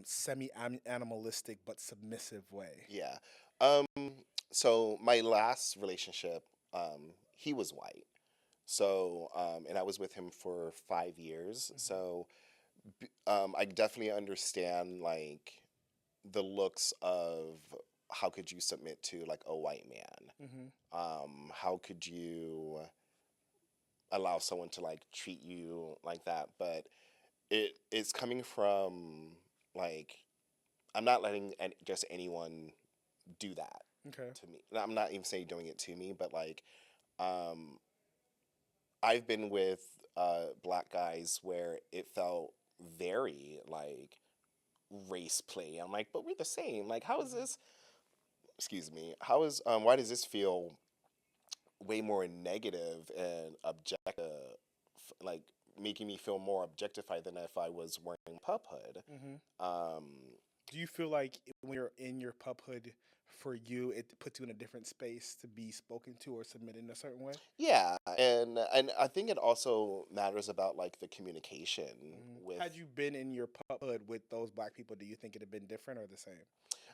semi animalistic but submissive way? Yeah. Um, so my last relationship, he was white. So, and I was with him for 5 years. Hmm. So, I definitely understand like the looks of how could you submit to like a white man? Hmm. How could you allow someone to like treat you like that? But it's coming from like I'm not letting just anyone do that Okay. to me. I'm not even saying doing it to me, but like um, I've been with black guys where it felt very like race play. I'm like, but we're the same. Like, how is Hmm. this? Excuse me. How is why does this feel way more negative and objective, like making me feel more objectified than if I was wearing pup hood? Hmm. Um, Do you feel like when you're in your puphood, for you, it puts you in a different space to be spoken to or submitted in a certain way? yeah, and I think it also matters about like the communication with. Had you been in your puphood with those black people, do you think it'd have been different or the same?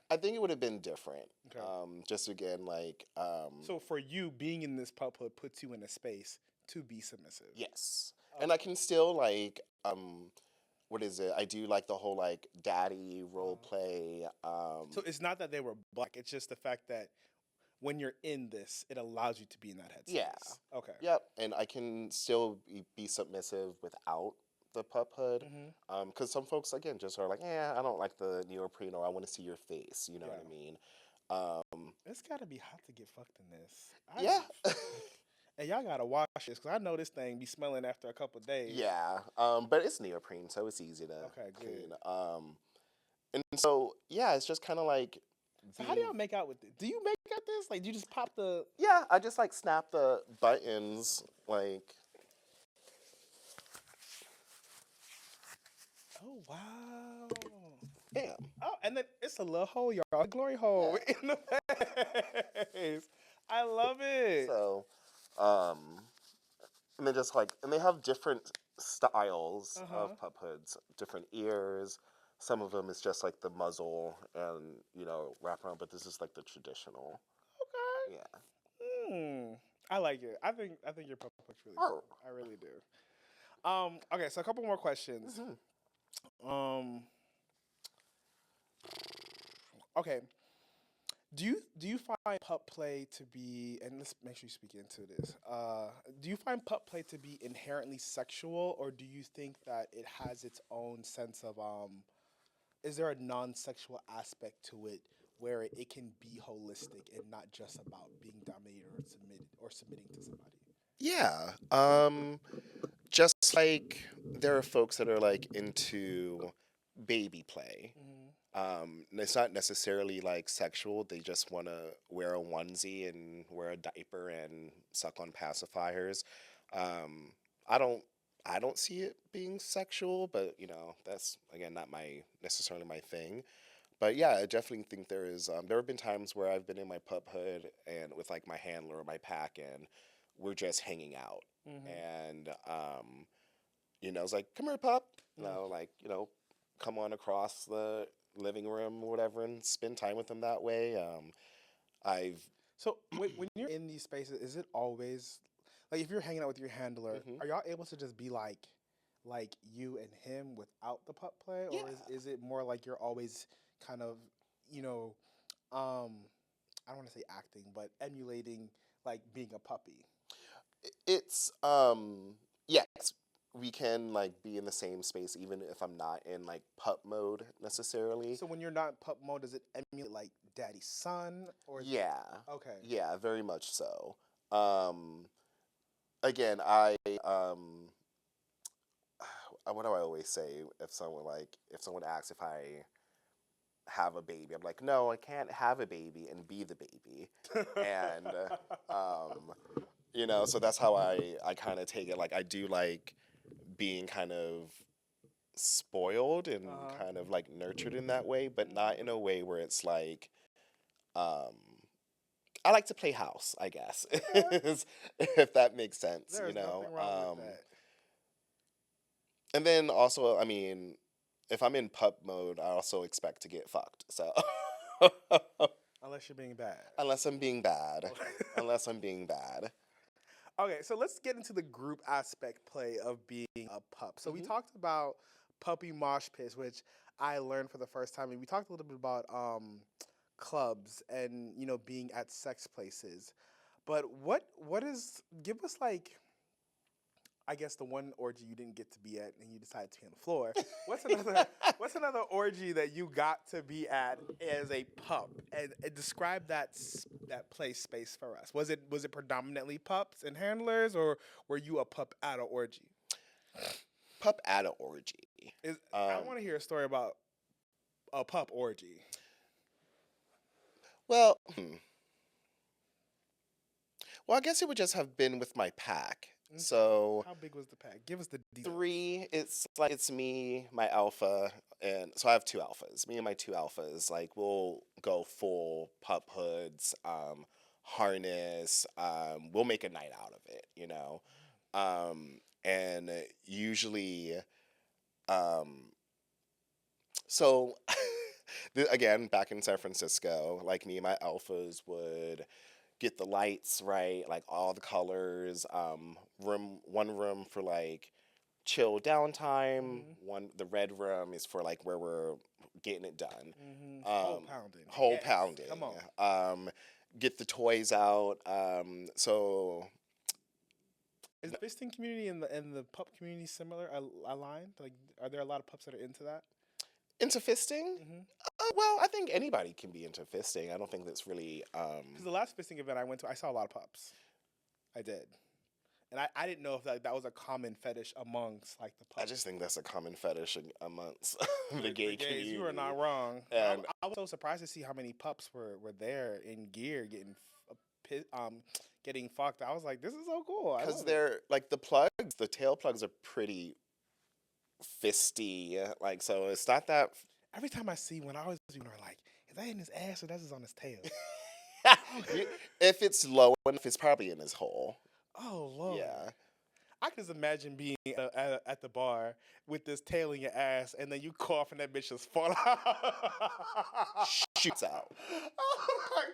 I think it would have been different. Okay. Just again, like, So for you, being in this puphood puts you in a space to be submissive. Yes. And I Okay. can still like what is it? I do like the whole like daddy role Uh, play. so it's not that they were black. It's just the fact that when you're in this, it allows you to be in that Yeah. headspace. Okay. Yep. And I can still be submissive without the pup hood. Hmm. Because some folks again just are like, yeah, I don't like the neoprene, or I want to see your face. You know what Yeah. I mean? Um, It's gotta be hot to get fucked in this. yeah. And y'all gotta wash this because I know this thing be smelling after a couple days. Yeah. But it's neoprene, so it's easy to Okay, clean. good. And so yeah, it's just kind of like So how do being. y'all make out with it? Do you make out this? Like, do you just pop the? Yeah, I just like snap the buttons, like. Oh wow. Yeah. Oh, and then it's a little hole, y'all. A glory hole Yeah. in the face. I love it. So, um, and they just like, and they have different styles Uh huh. of pup hoods, different ears. Some of them is just like the muzzle and wrap around, but this is like the traditional. Okay. Yeah. Hmm. I like it. I think your pup looks really Oh. cool. I really do. Okay, so a couple more questions. Hmm. Um. Okay. Do you find pup play to be, and let's make sure you speak into this. Do you find pup play to be inherently sexual, or do you think that it has its own sense of is there a non-sexual aspect to it where it can be holistic and not just about being dominated or submitting to somebody? Yeah. Just like there are folks that are like into baby play. Hmm. And it's not necessarily like sexual. They just want to wear a onesie and wear a diaper and suck on pacifiers. Um, I don't, I don't see it being sexual, but that's again not my necessarily my thing. But yeah, I definitely think there is. There have been times where I've been in my pup hood and with like my handler or my pack, and we're just hanging out, Hmm. and it's like, come here, pup. Mm. Like, come on across the living room or whatever and spend time with them that way. I've. So when you're in these spaces, is it always like if you're hanging out with your handler, Hmm. are y'all able to just be like you and him without the pup play, Yeah. or is it more like you're always kind of you know um I don't want to say acting, but emulating like being a puppy? It's, yes, we can, like, be in the same space even if I'm not in, like, pup mode necessarily. So when you're not in pup mode, does it emulate like daddy's son, or is it Yeah. okay? Yeah, very much so. Um, Again, um, what do I always say if someone asks if I have a baby. I'm like, no, I can't have a baby and be the baby. And so that's how I kind of take it. Like I do like being kind of spoiled and Uh-huh. kind of like nurtured in that way, but not in a way where it's like um I like to play house, I guess. Okay. If that makes sense. There's nothing wrong with that. And then also, I mean, if I'm in pup mode, I also expect to get fucked. So Unless you're being bad. unless I'm being bad. Okay. Unless I'm being bad. Okay, so let's get into the group aspect play of being a pup. So we Hmm. talked about puppy mosh pits, which I learned for the first time, and we talked a little bit about clubs and being at sex places. But what is give us like I guess the one orgy you didn't get to be at and you decided to be on the floor. What's another what's another orgy that you got to be at as a pup? And describe that place space for us. Was it predominantly pups and handlers, or were you a pup at an orgy? Pup at a orgy. Is I Um, want to hear a story about a pup orgy. well, well, I guess it would just have been with my pack. Okay. So How big was the pack? Give us the details. three, it's like it's me, my alpha, and so I have two alphas. Me and my two alphas, like we'll go full pup hoods, harness. We'll make a night out of it. And usually, um, so again, back in San Francisco, like me and my alphas would get the lights right, like all the colors. One room for like chill downtime. Mm-hmm. The red room is for like where we're getting it done. Mm-hmm. Hole pounding. Hole Yes. pounding. Come on. Get the toys out. So Is the fisting community and the pup community similar, aligned? Like, are there a lot of pups that are into that? into fisting. Mm-hmm. Well, I think anybody can be into fisting. I don't think that's really. Because the last fisting event I went to, I saw a lot of pups. I did. And I didn't know if that was a common fetish amongst like the I pups. just think that's a common fetish amongst the The gay gays, community. you are not wrong. And I was so surprised to see how many pups were there in gear getting fucked. I was like, this is so cool. I because love it. they're like the tail plugs are pretty fisty. Like, so it's not that. Every time I see one, I always wonder like, is that in his ass or that's on his tail? If it's low enough, it's probably in his hole. Oh Lord. Yeah. I can just imagine being at the bar with this tail in your ass, and then you cough and that bitch just fall out. Shoots out.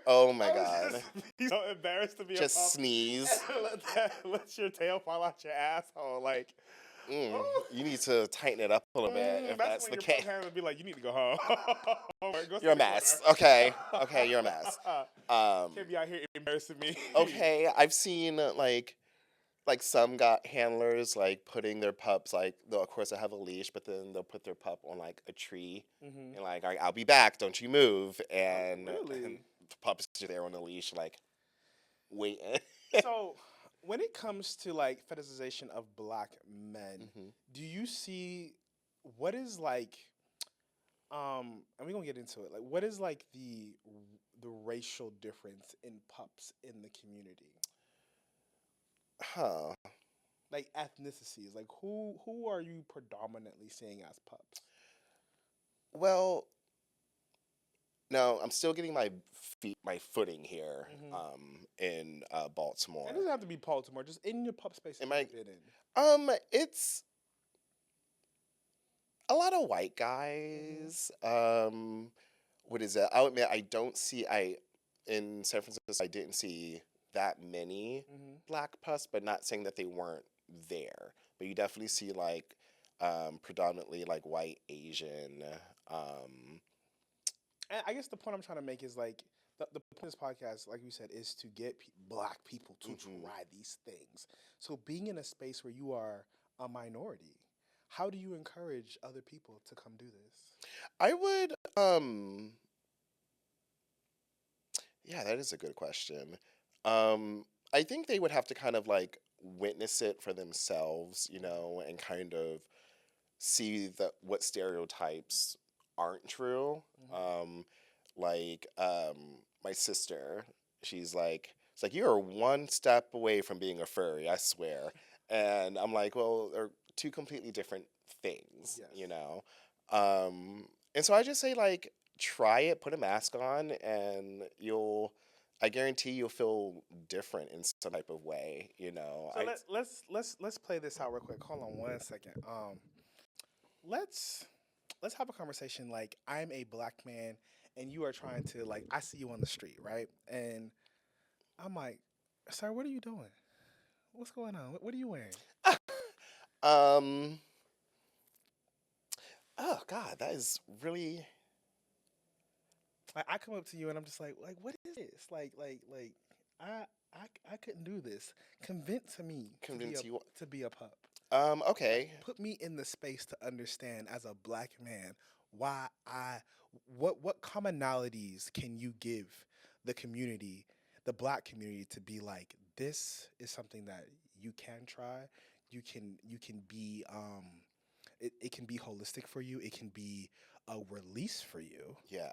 Oh my I would God. just be so embarrassed to be Just a pup. sneeze. Let your tail fall out your asshole. Like, You need to tighten it up a little bit if that's when the your case. pup hand would be like, you need to go home. Go You're a sit mess. corner. Okay. Okay, you're a mess. Can't be out here embarrassing me. Okay, I've seen like some got handlers like putting their pups like of course they have a leash, but then they'll put their pup on like a tree Mm-hmm. and like, all right, I'll be back, don't you move, and, really? and the pup's just there on the leash like waiting. So, when it comes to like fetishization of black men, do you see what is like? And we're gonna get into it. Like, what is like the racial difference in pups in the community? Huh. Like ethnicities. Like, who are you predominantly seeing as pups? Well, no, I'm still getting my footing here in Baltimore. It doesn't have to be Baltimore. Just in your pup space. Am I- You've been in. It's a lot of white guys. What is it? I'll admit I don't see in San Francisco I didn't see that many black pups, but not saying that they weren't there. But you definitely see like predominantly like white, Asian. And I guess the point I'm trying to make is like the point of this podcast, like you said, is to get black people to try these things. So being in a space where you are a minority, how do you encourage other people to come do this? I would yeah, that is a good question. I think they would have to kind of like witness it for themselves, and kind of see what stereotypes aren't true. Like my sister, she's like, it's like you're one step away from being a furry, I swear. And I'm like, well, they're two completely different things, Yes. And so I just say like try it, put a mask on, and I guarantee you'll feel different in some type of way, So let's play this out real quick. Hold on 1 second. Let's have a conversation like I'm a black man and you are trying to like I see you on the street, right? And I'm like, sir, what are you doing? What's going on? What are you wearing? Um. Oh God, that is really. Like I come up to you and I'm just like what is this? Like I couldn't do this. Convince me Convince you to be a pup. Okay. Put me in the space to understand as a black man why what commonalities can you give the community, the black community, to be like this is something that you can try. You can be it can be holistic for you. It can be a release for you. Yeah.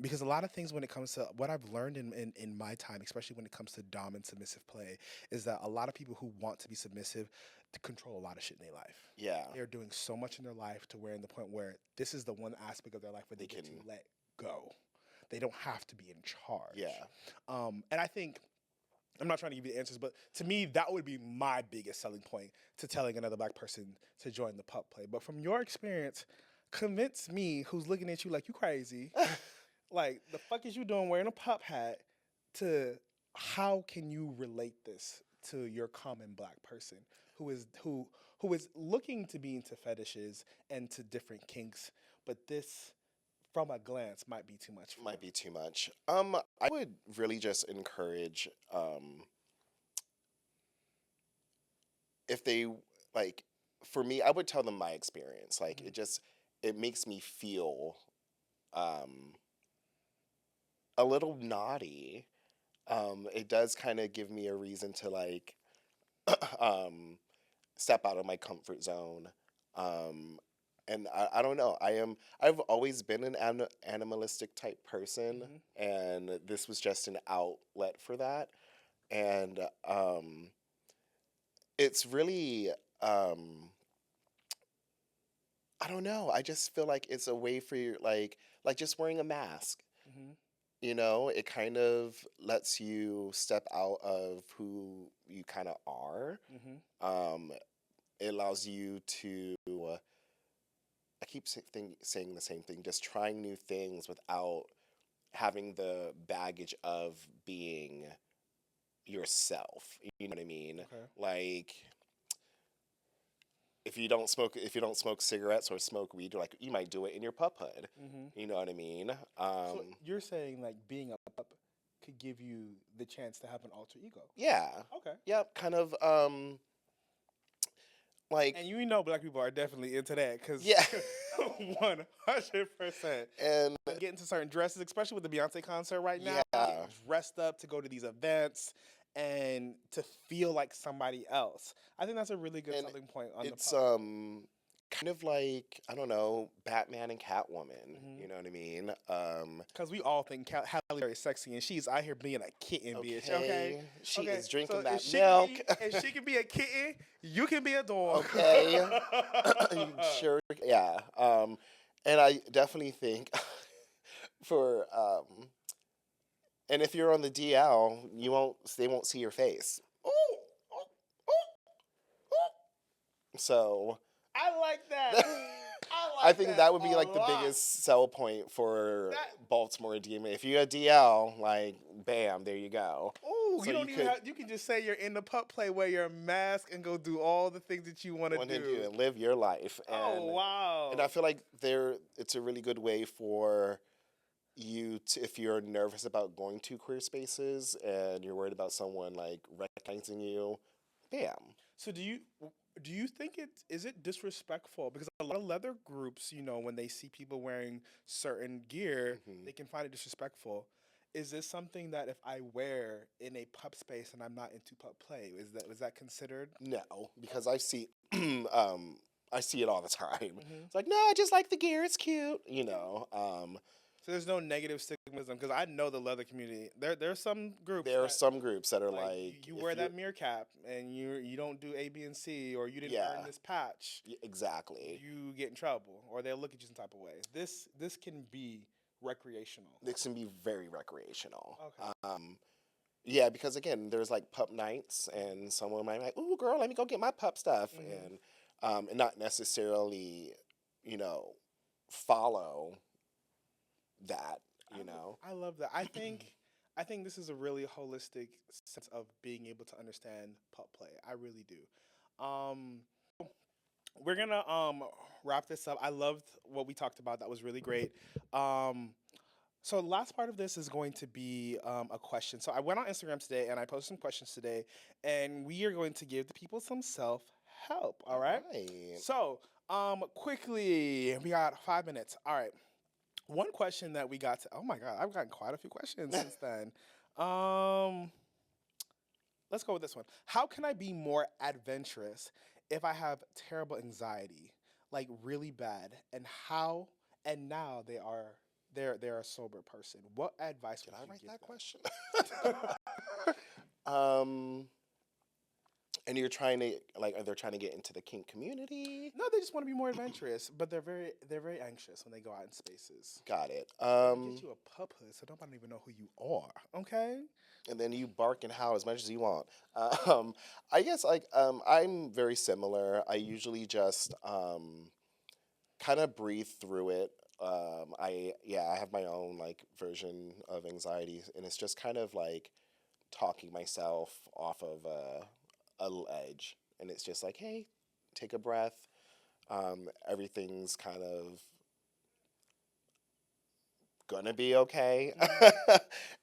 Because a lot of things when it comes to what I've learned in my time, especially when it comes to dom and submissive play, is that a lot of people who want to be submissive to control a lot of shit in their life. Yeah. They're doing so much in their life to where in the point where this is the one aspect of their life where they get to let go. They don't have to be in charge. Yeah. And I think I'm not trying to give you the answers, but to me, that would be my biggest selling point to telling another black person to join the pup play. But from your experience, convince me, who's looking at you like you crazy, like the fuck is you doing wearing a pup hat, to how can you relate this to your common black person who is looking to be into fetishes and to different kinks, but this from a glance might be too much for Might them? be too much. I would really just encourage, if they like, for me, I would tell them my experience. Like, Mhm. it makes me feel um a little naughty. It does kind of give me a reason to like um step out of my comfort zone. Um, and I don't know. I've always been an animalistic type person, Mhm. and this was just an outlet for that. And it's really, um, I don't know. I just feel like it's a way for you, like just wearing a mask. Mhm. It kind of lets you step out of who you kind of are. Mhm. Um, it allows you to, I keep saying the same thing, just trying new things without having the baggage of being yourself. You know what I mean? Okay. Like, if you don't smoke cigarettes or smoke weed, like you might do it in your pup hood. Mhm. You know what I mean? So you're saying like being a pup could give you the chance to have an alter ego. Yeah. Okay. Yep, kind of like, And you know black people are definitely into that because yeah. 100%. And And get into certain dresses, especially with the Beyonce concert right now, get yeah. dressed up to go to these events and to feel like somebody else. I think that's a really good And selling point on the it's pup. kind of like, I don't know, Batman and Catwoman. You Mhm. know what I mean? Because we all think Halle Berry is sexy, and she's out here being a kitten, bitch. Okay, Okay, she okay. is So drinking if that she can milk. be, if she can be a kitten, you can be a dog. Okay, you sure? Yeah. And I definitely think for and if you're on the DL, they won't see your face. So I like that. I I like think that that would a be like the lot. biggest sell point for That Baltimore DMA. If you had DL, like bam, there you go. oh, So you you don't even could have. You can just say you're in the pup play, wear your mask, and go do all the things that you want to want to do do. and live your life, Oh and I wow. feel like it's a really good way for you to, if you're nervous about going to queer spaces and you're worried about someone like recognizing you, bam. So do you think it is it disrespectful because a lot of leather groups, when they see people wearing certain gear, Hmm. they can find it disrespectful. Is this something that if I wear in a pup space and I'm not into pup play, is that considered? No, because I see it all the time. Hmm. It's like, no, I just like the gear. It's cute, So there's no negative stigmatism because I know the leather community. There's some groups there are that some groups that are like you, like, you if wear you're, that meerkat and you don't do A, B, and C, or you didn't earn yeah, this patch, exactly. you get in trouble, or they'll look at you some type of way. This can be recreational. This can be very recreational. Okay. Yeah, because again, there's like pup nights, and someone might be like, "Ooh, girl, let me go get my pup stuff," Hmm. and not necessarily, you know, follow that. I, You know, I love that. I think this is a really holistic sense of being able to understand pup play. I really do. We're gonna wrap this up. I loved what we talked about. That was really great. Um, So the last part of this is going to be a question. So I went on Instagram today and I posted some questions today, and we are going to give the people some self help. All all right. right. So quickly, we got 5 minutes. All right. One question that we got to. Oh my God, I've gotten quite a few questions since then. Um, let's go with this one. How can I be more adventurous if I have terrible anxiety, like really bad? And how? And now they're a sober person. What advice Did would I you write give that question? them? um, and you're trying to like, are they trying to get into the kink community? No, they just want to be more adventurous, but they're very anxious when they go out in spaces. Got it. Let me get you a pup hood so nobody even know who you are. Okay. And then you bark and howl as much as you want. Um, I guess like, I'm very similar. I usually just kind of breathe through it. I have my own like version of anxiety, and it's just kind of like talking myself off of a ledge, and it's just like, hey, take a breath. Everything's kind of gonna be okay, Mhm.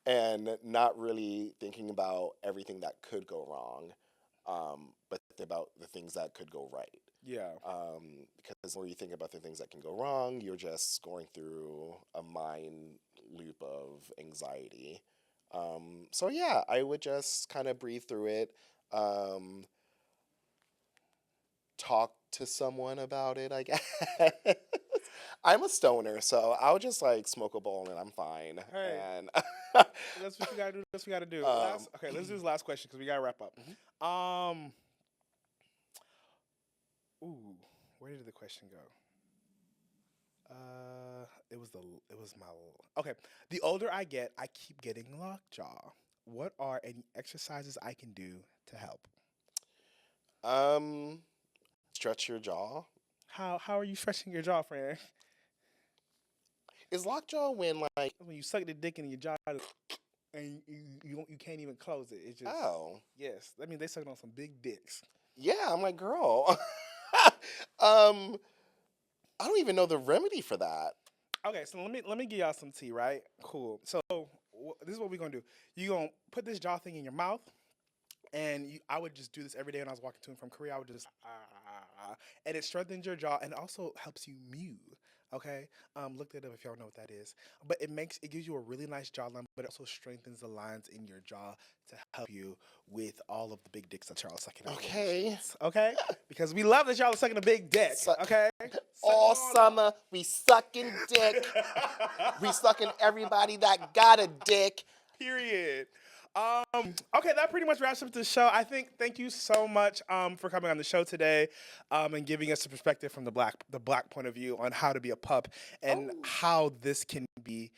and not really thinking about everything that could go wrong, but about the things that could go right. Yeah. Because when you think about the things that can go wrong, you're just going through a mind loop of anxiety. So yeah, I would just kind of breathe through it. Um, Talk to someone about it, I guess. I'm a stoner, so I'll just like smoke a bowl and I'm fine. Hey, And that's what you gotta do. That's what you gotta do. um, Okay, let's do this last question because we gotta wrap up. mhm. Um, ooh, where did the question go? It was my. Okay, the older I get, I keep getting lockjaw. What are any exercises I can do to help? um, Stretch your jaw. How are you stretching your jaw, friend? Is lockjaw when like, When you suck the dick in your jaw and you can't even close it. It's just oh yes. I mean they sucking on some big dicks. yeah, I'm like, girl. um, I don't even know the remedy for that. Okay, so let me give y'all some tea, right? Cool. So this is what we're gonna do. You gonna put this jaw thing in your mouth, and I would just do this every day when I was walking to and from Korea. I would just and it strengthens your jaw and also helps you mew. Okay, look that up if y'all know what that is. But it gives you a really nice jawline, but it also strengthens the lines in your jaw to help you with all of the big dicks that y'all are sucking in Okay. relationships. Okay, because we love that y'all are sucking a big dick. Su- Okay, suck it all on up. summer we sucking dick. We sucking everybody that got a dick. Period. Okay, that pretty much wraps up the show. I think thank you so much for coming on the show today and giving us a perspective from the black point of view on how to be a pup and Oh, how this can be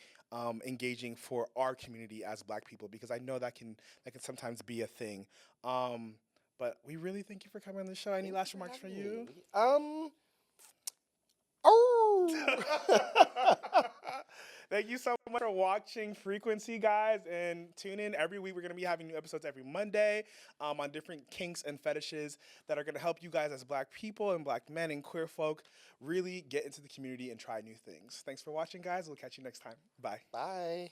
engaging for our community as black people because I know that can sometimes be a thing. But we really thank you for coming on the show. Any thank you last for remarks for having you? me. Oh. Thank you so much for watching Frequency, guys, and tune in every week. We're going to be having new episodes every Monday on different kinks and fetishes that are going to help you guys as black people and black men and queer folk really get into the community and try new things. Thanks for watching, guys. We'll catch you next time. Bye. Bye.